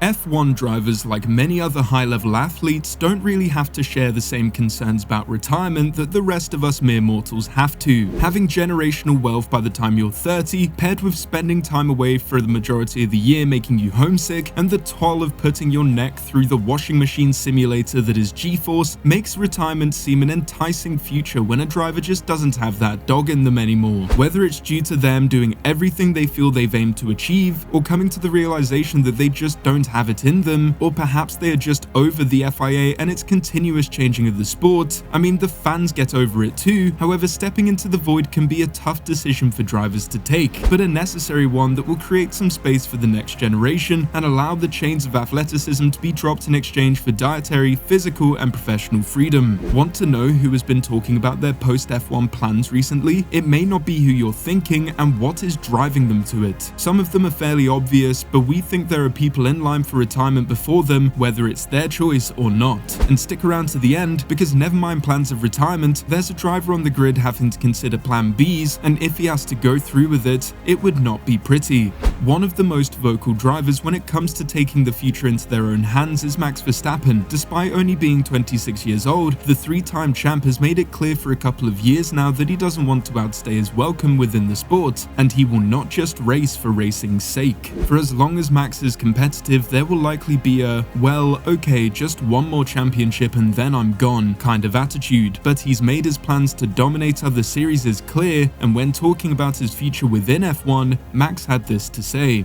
F1 drivers, like many other high-level athletes, don't really have to share the same concerns about retirement that the rest of us mere mortals have to. Having generational wealth by the time you're 30, paired with spending time away for the majority of the year making you homesick, and the toil of putting your neck through the washing machine simulator that is G-Force, makes retirement seem an enticing future when a driver just doesn't have that dog in them anymore. Whether it's due to them doing everything they feel they've aimed to achieve, or coming to the realization that they just don't have it in them, or perhaps they are just over the FIA and its continuous changing of the sport. I mean, the fans get over it too. However, stepping into the void can be a tough decision for drivers to take, but a necessary one that will create some space for the next generation and allow the chains of athleticism to be dropped in exchange for dietary, physical, and professional freedom. Want to know who has been talking about their post-F1 plans recently? It may not be who you're thinking and what is driving them to it. Some of them are fairly obvious, but we think there are people in line for retirement before them, whether it's their choice or not. And stick around to the end, because never mind plans of retirement, there's a driver on the grid having to consider plan Bs, and if he has to go through with it, it would not be pretty. One of the most vocal drivers when it comes to taking the future into their own hands is Max Verstappen. Despite only being 26 years old, the three-time champ has made it clear for a couple of years now that he doesn't want to outstay his welcome within the sport, and he will not just race for racing's sake. For as long as Max is competitive, there will likely be a, well, okay, just one more championship and then I'm gone kind of attitude, but he's made his plans to dominate other series is clear, and when talking about his future within F1, Max had this to say.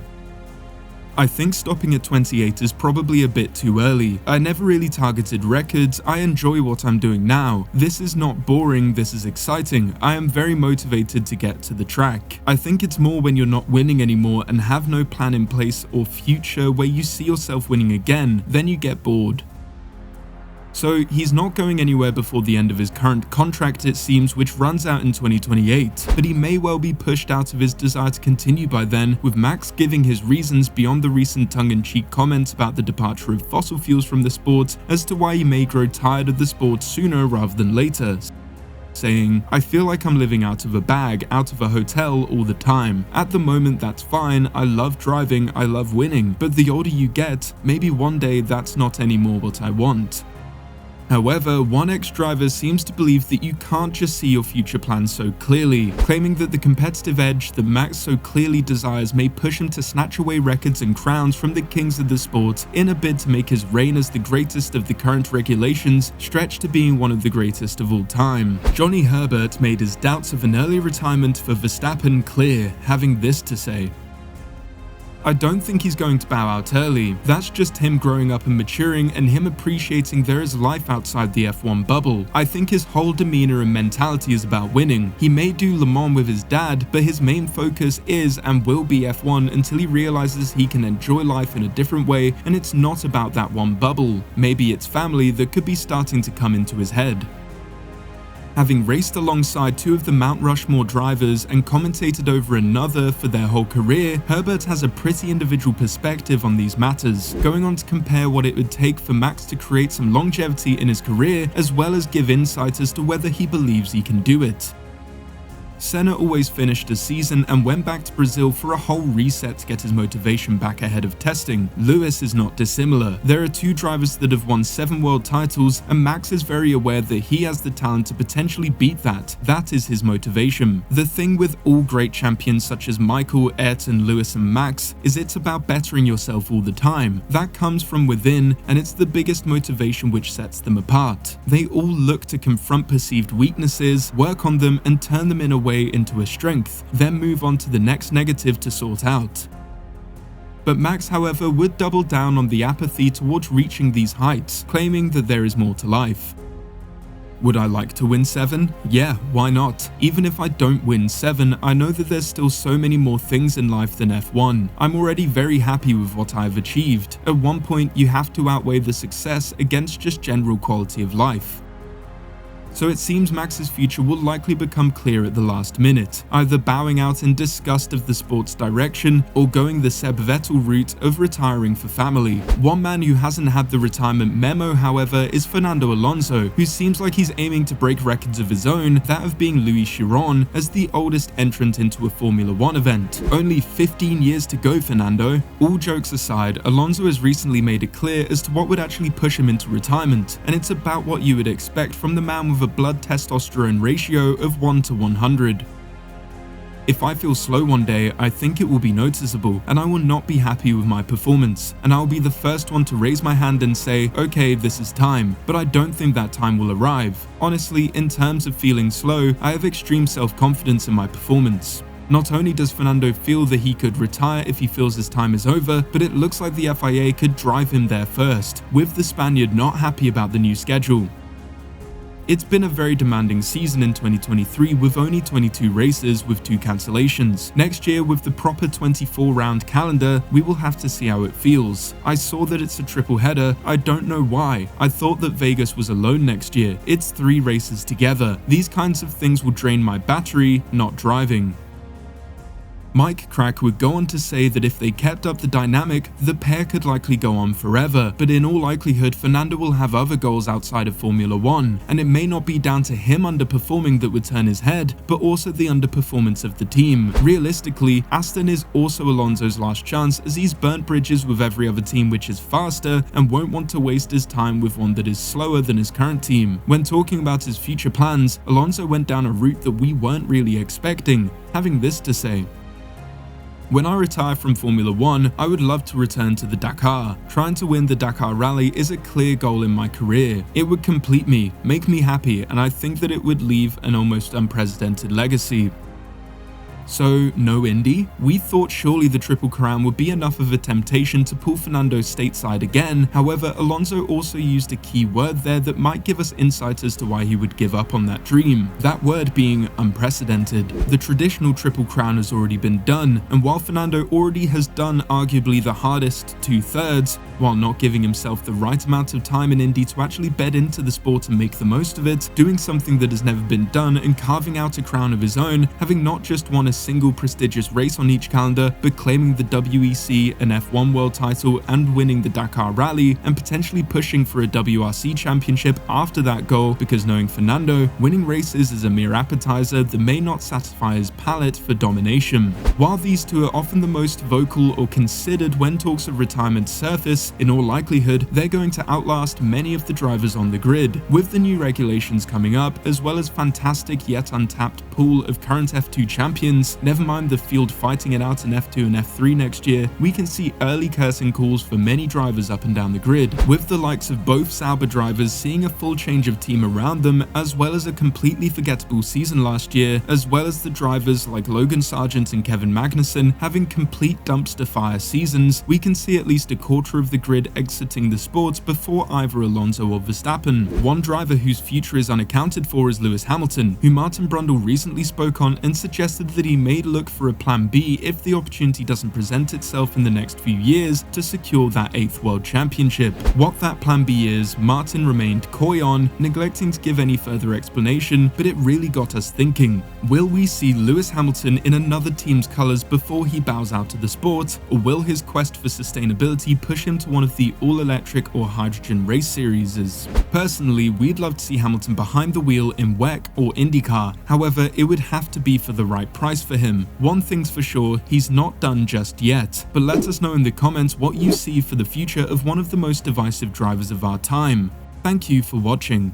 I think stopping at 28 is probably a bit too early. I never really targeted records. I enjoy what I'm doing now. This is not boring, this is exciting. I am very motivated to get to the track. I think it's more when you're not winning anymore and have no plan in place or future where you see yourself winning again, then you get bored. So he's not going anywhere before the end of his current contract, it seems, which runs out in 2028, but he may well be pushed out of his desire to continue by then, with Max giving his reasons beyond the recent tongue-in-cheek comments about the departure of fossil fuels from the sport as to why he may grow tired of the sport sooner rather than later, saying, "I feel like I'm living out of a bag, out of a hotel all the time. At the moment that's fine, I love driving, I love winning, but the older you get, maybe one day that's not anymore what I want." However, one ex-driver seems to believe that you can't just see your future plans so clearly, claiming that the competitive edge that Max so clearly desires may push him to snatch away records and crowns from the kings of the sport in a bid to make his reign as the greatest of the current regulations stretch to being one of the greatest of all time. Johnny Herbert made his doubts of an early retirement for Verstappen clear, having this to say. I don't think he's going to bow out early. That's just him growing up and maturing and him appreciating there is life outside the F1 bubble. I think his whole demeanor and mentality is about winning. He may do Le Mans with his dad, but his main focus is and will be F1 until he realizes he can enjoy life in a different way and it's not about that one bubble. Maybe it's family that could be starting to come into his head. Having raced alongside two of the Mount Rushmore drivers and commentated over another for their whole career, Herbert has a pretty individual perspective on these matters, going on to compare what it would take for Max to create some longevity in his career, as well as give insight as to whether he believes he can do it. Senna always finished a season and went back to Brazil for a whole reset to get his motivation back ahead of testing. Lewis is not dissimilar. There are two drivers that have won 7 world titles, and Max is very aware that he has the talent to potentially beat that. That is his motivation. The thing with all great champions such as Michael, Ayrton, Lewis and Max is it's about bettering yourself all the time. That comes from within, and it's the biggest motivation which sets them apart. They all look to confront perceived weaknesses, work on them and turn them in a way into a strength, then move on to the next negative to sort out. But Max, however, would double down on the apathy towards reaching these heights, claiming that there is more to life. Would I like to win 7? Yeah, why not? Even if I don't win 7, I know that there's still so many more things in life than F1. I'm already very happy with what I've achieved. At one point, you have to outweigh the success against just general quality of life. So it seems Max's future will likely become clear at the last minute, either bowing out in disgust of the sport's direction or going the Seb Vettel route of retiring for family. One man who hasn't had the retirement memo, however, is Fernando Alonso, who seems like he's aiming to break records of his own, that of being Louis Chiron as the oldest entrant into a Formula 1 event. Only 15 years to go, Fernando. All jokes aside, Alonso has recently made it clear as to what would actually push him into retirement, and it's about what you would expect from the man with a blood testosterone ratio of 1 to 100. If I feel slow one day, I think it will be noticeable, and I will not be happy with my performance, and I'll be the first one to raise my hand and say, okay, this is time, but I don't think that time will arrive. Honestly, in terms of feeling slow, I have extreme self-confidence in my performance. Not only does Fernando feel that he could retire if he feels his time is over, but it looks like the FIA could drive him there first, with the Spaniard not happy about the new schedule. It's been a very demanding season in 2023 with only 22 races with 2 cancellations. Next year, with the proper 24-round calendar, we will have to see how it feels. I saw that it's a triple header. I don't know why. I thought that Vegas was alone next year. It's 3 races together. These kinds of things will drain my battery, not driving. Mike Crack would go on to say that if they kept up the dynamic, the pair could likely go on forever, but in all likelihood Fernando will have other goals outside of Formula 1, and it may not be down to him underperforming that would turn his head, but also the underperformance of the team. Realistically, Aston is also Alonso's last chance, as he's burnt bridges with every other team which is faster and won't want to waste his time with one that is slower than his current team. When talking about his future plans, Alonso went down a route that we weren't really expecting, having this to say: "When I retire from Formula 1, I would love to return to the Dakar. Trying to win the Dakar Rally is a clear goal in my career. It would complete me, make me happy, and I think that it would leave an almost unprecedented legacy." So, no Indy? We thought surely the Triple Crown would be enough of a temptation to pull Fernando stateside again. However, Alonso also used a key word there that might give us insight as to why he would give up on that dream. That word being unprecedented. The traditional Triple Crown has already been done, and while Fernando already has done arguably the hardest 2/3, while not giving himself the right amount of time in Indy to actually bed into the sport and make the most of it, doing something that has never been done and carving out a crown of his own, having not just won a single prestigious race on each calendar, but claiming the WEC and F1 world title and winning the Dakar Rally, and potentially pushing for a WRC championship after that goal, because knowing Fernando, winning races is a mere appetizer that may not satisfy his palate for domination. While these two are often the most vocal or considered when talks of retirement surface, in all likelihood, they're going to outlast many of the drivers on the grid. With the new regulations coming up, as well as fantastic yet untapped pool of current F2 champions, never mind the field fighting it out in F2 and F3 next year, we can see early cursing calls for many drivers up and down the grid, with the likes of both Sauber drivers seeing a full change of team around them, as well as a completely forgettable season last year, as well as the drivers like Logan Sargent and Kevin Magnussen having complete dumpster fire seasons. We can see at least a quarter of the grid exiting the sport before either Alonso or Verstappen. One driver whose future is unaccounted for is Lewis Hamilton, who Martin Brundle recently spoke on and suggested that he may look for a plan B if the opportunity doesn't present itself in the next few years to secure that 8th world championship. What that plan B is, Martin remained coy on, neglecting to give any further explanation, but it really got us thinking. Will we see Lewis Hamilton in another team's colours before he bows out to the sport, or will his quest for sustainability push him to one of the all-electric or hydrogen race series? Personally, we'd love to see Hamilton behind the wheel in WEC or IndyCar, however, it would have to be for the right price for him. One thing's for sure, he's not done just yet, but let us know in the comments what you see for the future of one of the most divisive drivers of our time. Thank you for watching.